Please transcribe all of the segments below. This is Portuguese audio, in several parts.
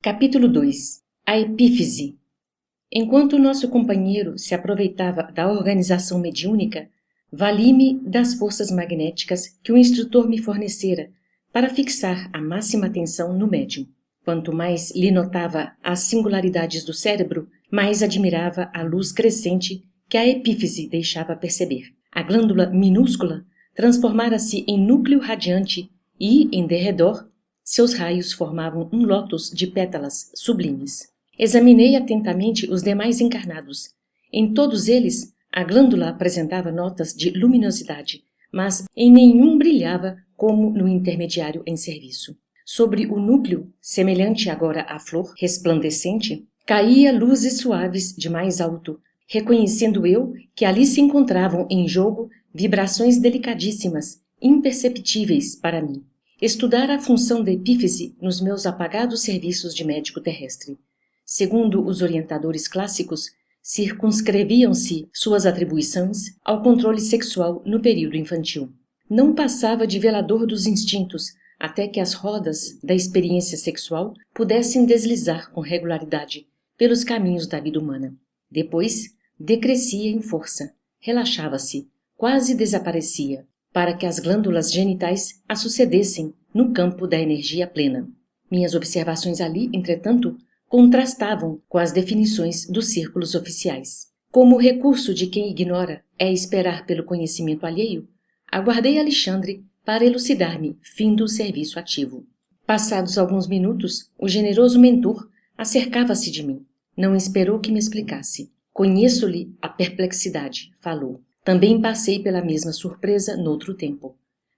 Capítulo 2. A epífise. Enquanto nosso companheiro se aproveitava da organização mediúnica, vali-me das forças magnéticas que o instrutor me fornecera para fixar a máxima atenção no médium. Quanto mais lhe notava as singularidades do cérebro, mais admirava a luz crescente que a epífise deixava perceber. A glândula minúscula transformara-se em núcleo radiante e, em derredor, seus raios formavam um lótus de pétalas sublimes. Examinei atentamente os demais encarnados. Em todos eles, a glândula apresentava notas de luminosidade, mas em nenhum brilhava como no intermediário em serviço. Sobre o núcleo, semelhante agora à flor resplandecente, caía luzes suaves de mais alto, reconhecendo eu que ali se encontravam em jogo vibrações delicadíssimas, imperceptíveis para mim. Estudara a função da epífise nos meus apagados serviços de médico terrestre. Segundo os orientadores clássicos, circunscreviam-se suas atribuições ao controle sexual no período infantil. Não passava de velador dos instintos até que as rodas da experiência sexual pudessem deslizar com regularidade pelos caminhos da vida humana. Depois, decrescia em força, relaxava-se, quase desaparecia, para que as glândulas genitais a sucedessem no campo da energia plena. Minhas observações ali, entretanto, contrastavam com as definições dos círculos oficiais. Como o recurso de quem ignora é esperar pelo conhecimento alheio, aguardei Alexandre para elucidar-me, findo o serviço ativo. Passados alguns minutos, o generoso mentor acercava-se de mim. Não esperou que me explicasse. Conheço-lhe a perplexidade, falou. Também passei pela mesma surpresa noutro tempo.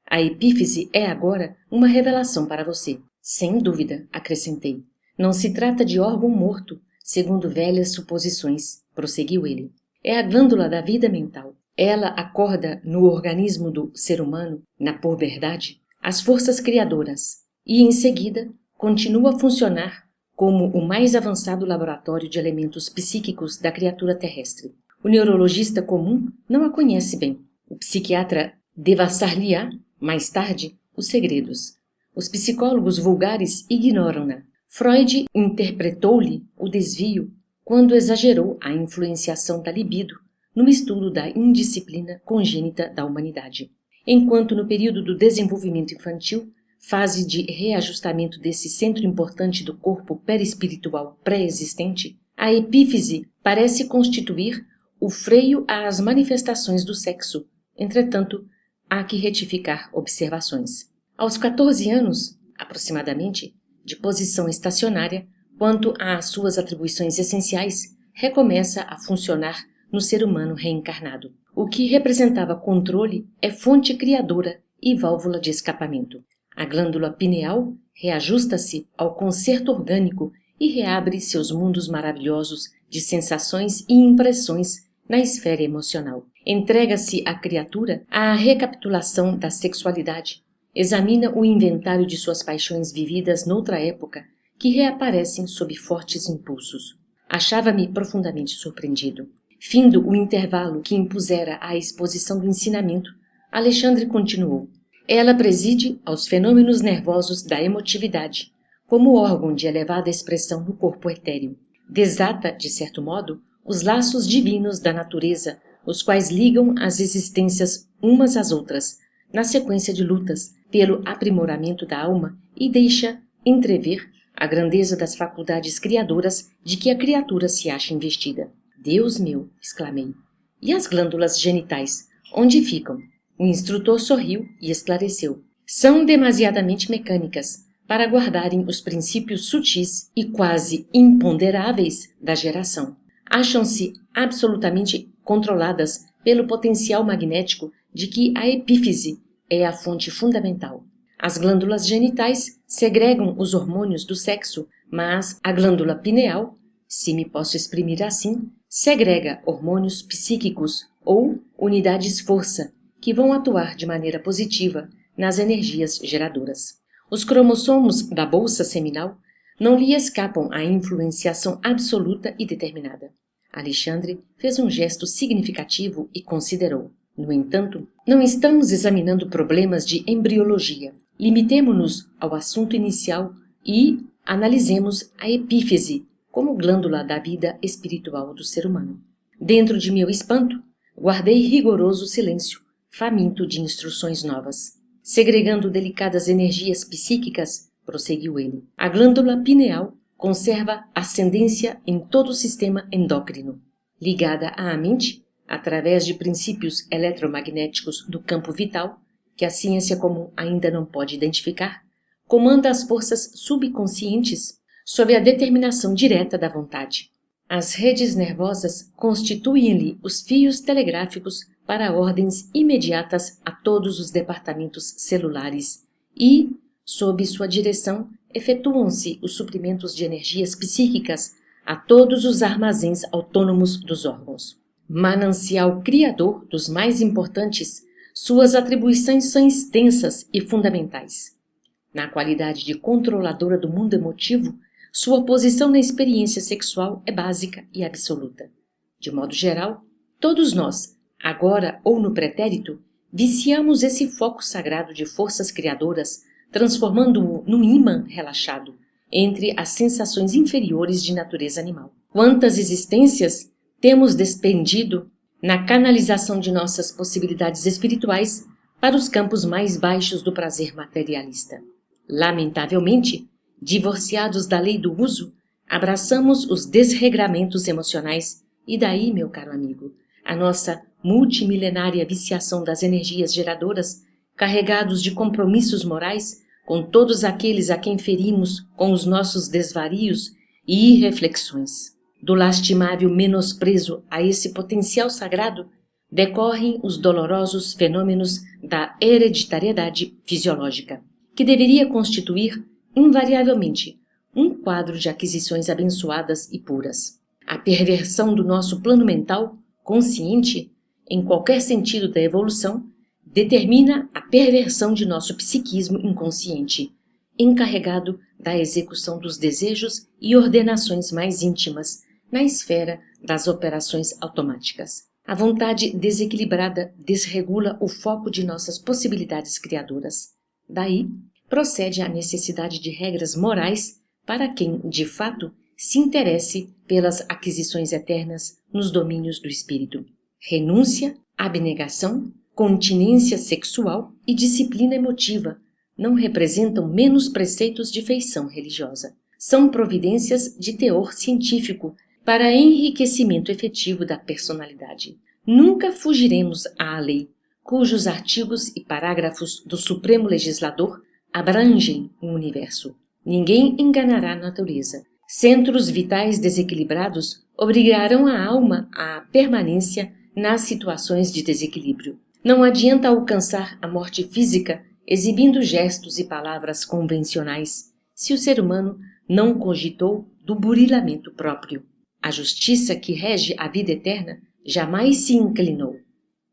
A epífise é agora uma revelação para você. Sem dúvida, acrescentei. Não se trata de órgão morto, segundo velhas suposições, prosseguiu ele. É a glândula da vida mental. Ela acorda no organismo do ser humano, na puberdade, as forças criadoras e, em seguida, continua a funcionar como o mais avançado laboratório de elementos psíquicos da criatura terrestre. O neurologista comum não a conhece bem. O psiquiatra devassar-lhe-á, mais tarde, os segredos. Os psicólogos vulgares ignoram-na. Freud interpretou-lhe o desvio quando exagerou a influenciação da libido no estudo da indisciplina congênita da humanidade. Enquanto no período do desenvolvimento infantil, fase de reajustamento desse centro importante do corpo perispiritual pré-existente, a epífise parece constituir o freio às manifestações do sexo. Entretanto, há que retificar observações. Aos 14 anos, aproximadamente, de posição estacionária, quanto às suas atribuições essenciais, recomeça a funcionar no ser humano reencarnado. O que representava controle é fonte criadora e válvula de escapamento. A glândula pineal reajusta-se ao concerto orgânico e reabre seus mundos maravilhosos de sensações e impressões na esfera emocional. Entrega-se a criatura à recapitulação da sexualidade, examina o inventário de suas paixões vividas noutra época que reaparecem sob fortes impulsos. Achava-me profundamente surpreendido. Findo o intervalo que impusera à exposição do ensinamento, Alexandre continuou. Ela preside aos fenômenos nervosos da emotividade, como órgão de elevada expressão no corpo etéreo. Desata, de certo modo, os laços divinos da natureza, os quais ligam as existências umas às outras, na sequência de lutas pelo aprimoramento da alma e deixa entrever a grandeza das faculdades criadoras de que a criatura se acha investida. Deus meu! Exclamei. E as glândulas genitais? Onde ficam? O instrutor sorriu e esclareceu. São demasiadamente mecânicas para guardarem os princípios sutis e quase imponderáveis da geração. Acham-se absolutamente controladas pelo potencial magnético de que a epífise é a fonte fundamental. As glândulas genitais segregam os hormônios do sexo, mas a glândula pineal, se me posso exprimir assim, segrega hormônios psíquicos ou unidades força que vão atuar de maneira positiva nas energias geradoras. Os cromossomos da bolsa seminal não lhe escapam à influenciação absoluta e determinada. Alexandre fez um gesto significativo e considerou. No entanto, não estamos examinando problemas de embriologia. Limitemo-nos ao assunto inicial e analisemos a epífise como glândula da vida espiritual do ser humano. Dentro de meu espanto, guardei rigoroso silêncio, faminto de instruções novas. Segregando delicadas energias psíquicas, prosseguiu ele, a glândula pineal conserva ascendência em todo o sistema endócrino. Ligada à mente, através de princípios eletromagnéticos do campo vital, que a ciência comum ainda não pode identificar, comanda as forças subconscientes sob a determinação direta da vontade. As redes nervosas constituem-lhe os fios telegráficos para ordens imediatas a todos os departamentos celulares e, sob sua direção, efetuam-se os suprimentos de energias psíquicas a todos os armazéns autônomos dos órgãos. Manancial criador dos mais importantes, suas atribuições são extensas e fundamentais. Na qualidade de controladora do mundo emotivo, sua posição na experiência sexual é básica e absoluta. De modo geral, todos nós, agora ou no pretérito, viciamos esse foco sagrado de forças criadoras, transformando-o num ímã relaxado entre as sensações inferiores de natureza animal. Quantas existências temos despendido na canalização de nossas possibilidades espirituais para os campos mais baixos do prazer materialista. Lamentavelmente, divorciados da lei do uso, abraçamos os desregramentos emocionais e daí, meu caro amigo, a nossa multimilenária viciação das energias geradoras, carregados de compromissos morais com todos aqueles a quem ferimos com os nossos desvarios e irreflexões. Do lastimável menosprezo a esse potencial sagrado decorrem os dolorosos fenômenos da hereditariedade fisiológica, que deveria constituir, invariavelmente, um quadro de aquisições abençoadas e puras. A perversão do nosso plano mental, consciente, em qualquer sentido da evolução, determina a perversão de nosso psiquismo inconsciente, encarregado da execução dos desejos e ordenações mais íntimas na esfera das operações automáticas. A vontade desequilibrada desregula o foco de nossas possibilidades criadoras. Daí, procede a necessidade de regras morais para quem, de fato, se interesse pelas aquisições eternas nos domínios do espírito. Renúncia, abnegação, continência sexual e disciplina emotiva não representam menos preceitos de feição religiosa. São providências de teor científico para enriquecimento efetivo da personalidade. Nunca fugiremos à lei, cujos artigos e parágrafos do Supremo Legislador abrangem o universo. Ninguém enganará a natureza. Centros vitais desequilibrados obrigarão a alma à permanência nas situações de desequilíbrio. Não adianta alcançar a morte física exibindo gestos e palavras convencionais, se o ser humano não cogitou do burilamento próprio. A justiça que rege a vida eterna jamais se inclinou.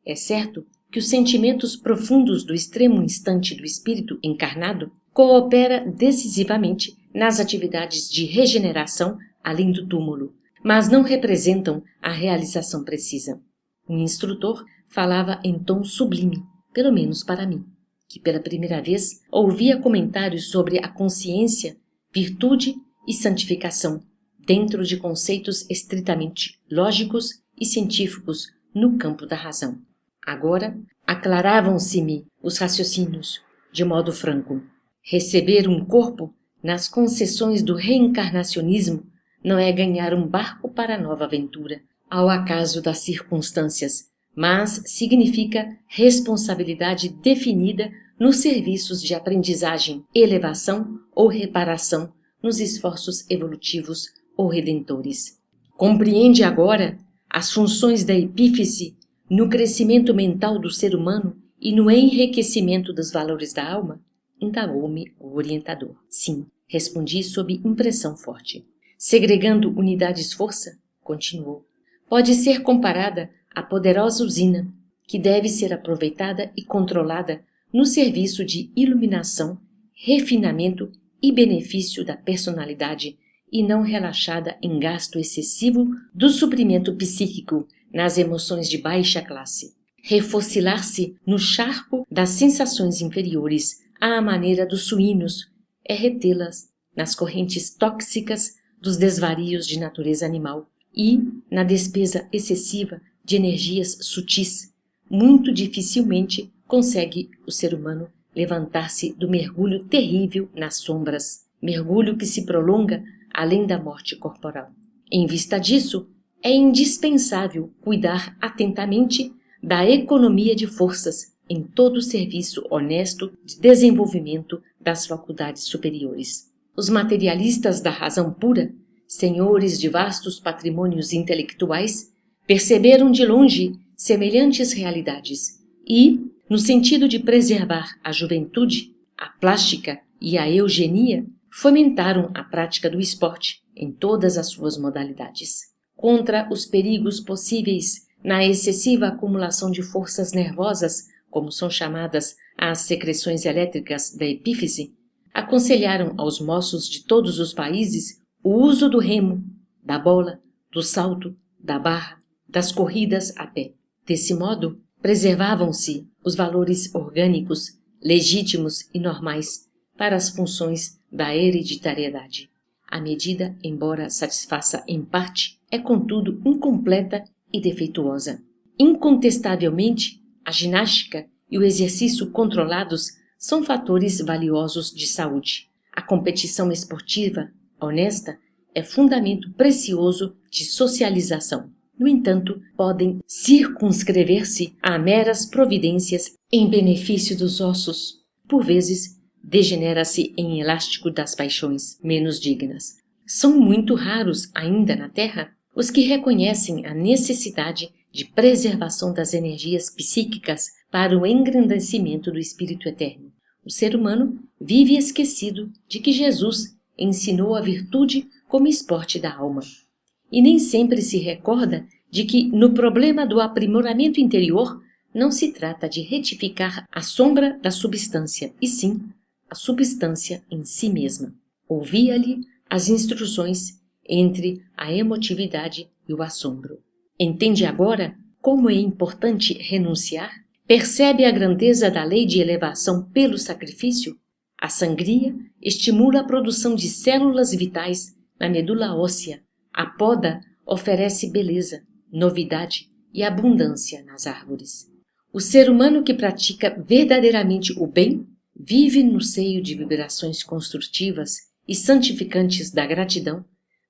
É certo que os sentimentos profundos do extremo instante do espírito encarnado coopera decisivamente nas atividades de regeneração além do túmulo, mas não representam a realização precisa. O instrutor falava em tom sublime, pelo menos para mim, que pela primeira vez ouvia comentários sobre a consciência, virtude e santificação, dentro de conceitos estritamente lógicos e científicos no campo da razão. Agora, aclaravam-se-me os raciocínios, de modo franco. Receber um corpo nas concessões do reencarnacionismo não é ganhar um barco para nova aventura, ao acaso das circunstâncias, mas significa responsabilidade definida nos serviços de aprendizagem, elevação ou reparação nos esforços evolutivos ou redentores. Compreende agora as funções da epífise no crescimento mental do ser humano e no enriquecimento dos valores da alma? Indagou-me o orientador. Sim, respondi sob impressão forte. Segregando unidades-força, continuou, pode ser comparada à poderosa usina que deve ser aproveitada e controlada no serviço de iluminação, refinamento e benefício da personalidade e não relaxada em gasto excessivo do suprimento psíquico nas emoções de baixa classe. Refocilar-se no charco das sensações inferiores à maneira dos suínos é retê-las nas correntes tóxicas dos desvarios de natureza animal e na despesa excessiva de energias sutis. Muito dificilmente consegue o ser humano levantar-se do mergulho terrível nas sombras, mergulho que se prolonga além da morte corporal. Em vista disso, é indispensável cuidar atentamente da economia de forças em todo o serviço honesto de desenvolvimento das faculdades superiores. Os materialistas da razão pura, senhores de vastos patrimônios intelectuais, perceberam de longe semelhantes realidades e, no sentido de preservar a juventude, a plástica e a eugenia, fomentaram a prática do esporte em todas as suas modalidades. Contra os perigos possíveis na excessiva acumulação de forças nervosas, como são chamadas as secreções elétricas da epífise, aconselharam aos moços de todos os países o uso do remo, da bola, do salto, da barra, das corridas a pé. Desse modo, preservavam-se os valores orgânicos, legítimos e normais para as funções da hereditariedade. A medida, embora satisfaça em parte, é contudo incompleta e defeituosa. Incontestavelmente, a ginástica e o exercício controlados são fatores valiosos de saúde. A competição esportiva, honesta, é fundamento precioso de socialização. No entanto, podem circunscrever-se a meras providências em benefício dos ossos. Por vezes, degenera-se em elástico das paixões menos dignas. São muito raros ainda na Terra os que reconhecem a necessidade de preservação das energias psíquicas para o engrandecimento do espírito eterno. O ser humano vive esquecido de que Jesus ensinou a virtude como esporte da alma. E nem sempre se recorda de que, no problema do aprimoramento interior, não se trata de retificar a sombra da substância, e sim a substância em si mesma. Ouvia-lhe as instruções entre a emotividade e o assombro. Entende agora como é importante renunciar? Percebe a grandeza da lei de elevação pelo sacrifício? A sangria estimula a produção de células vitais na medula óssea. A poda oferece beleza, novidade e abundância nas árvores. O ser humano que pratica verdadeiramente o bem vive no seio de vibrações construtivas e santificantes da gratidão,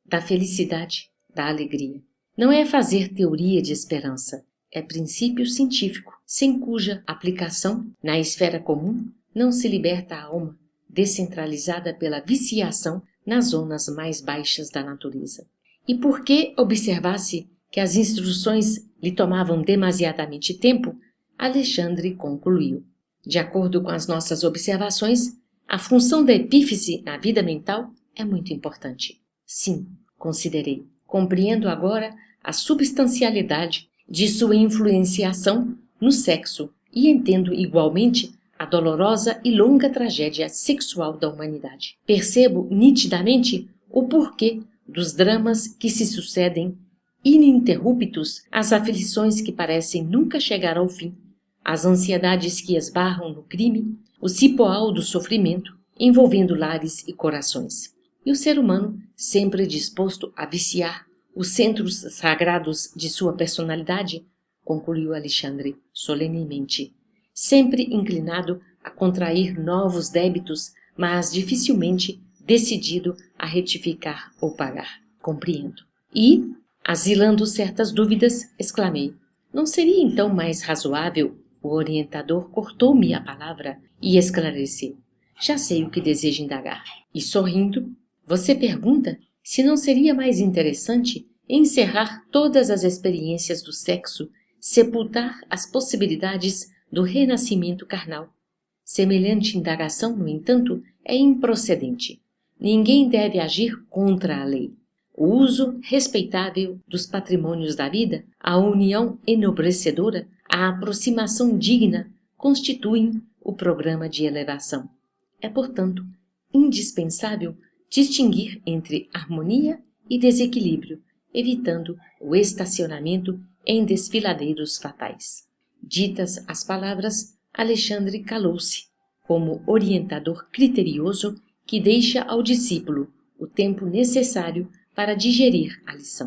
da felicidade, da alegria. Não é fazer teoria de esperança, é princípio científico, sem cuja aplicação, na esfera comum, não se liberta a alma, descentralizada pela viciação nas zonas mais baixas da natureza. E porque observasse que as instruções lhe tomavam demasiadamente tempo, Alexandre concluiu. De acordo com as nossas observações, a função da epífise na vida mental é muito importante. Sim, considerei. Compreendo agora a substancialidade de sua influenciação no sexo e entendo igualmente a dolorosa e longa tragédia sexual da humanidade. Percebo nitidamente o porquê dos dramas que se sucedem ininterruptos, as aflições que parecem nunca chegar ao fim, as ansiedades que esbarram no crime, o cipoal do sofrimento, envolvendo lares e corações. E o ser humano, sempre disposto a viciar os centros sagrados de sua personalidade, concluiu Alexandre solenemente, sempre inclinado a contrair novos débitos, mas dificilmente decidido a retificar ou pagar. Compreendo. E, asilando certas dúvidas, exclamei: não seria então mais razoável? O orientador cortou-me a palavra e esclareceu: já sei o que deseja indagar. E sorrindo, você pergunta se não seria mais interessante encerrar todas as experiências do sexo, sepultar as possibilidades do renascimento carnal. Semelhante indagação, no entanto, é improcedente. Ninguém deve agir contra a lei. O uso respeitável dos patrimônios da vida, a união enobrecedora, a aproximação digna constituem o programa de elevação. É, portanto, indispensável distinguir entre harmonia e desequilíbrio, evitando o estacionamento em desfiladeiros fatais. Ditas as palavras, Alexandre calou-se, como orientador criterioso que deixa ao discípulo o tempo necessário para digerir a lição.